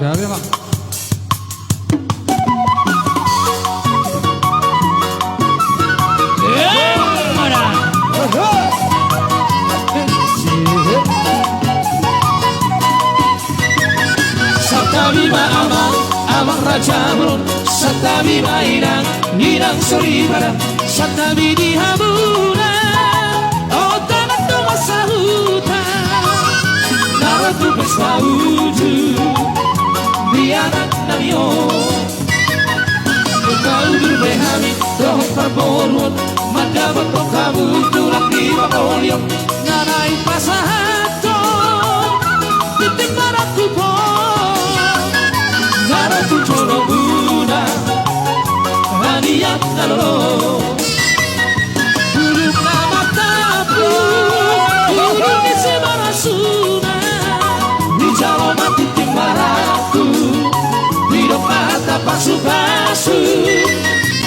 Dari Mak. Satabima amang raja mulun, satabima inang sori badan, satabi di habuna, oh tanah tua sahuta, naratu bersauju, biaran namio, kau berbehami, doh perborun, madabat kau kamu tulak di bapolio, narai pasahato, titik maratu po. Naratu cholo buna, naniyak nalolo. Buluk na matapu, buluk ni semarasuna. Di jalo mati timbaraku, di dok mata pasukan.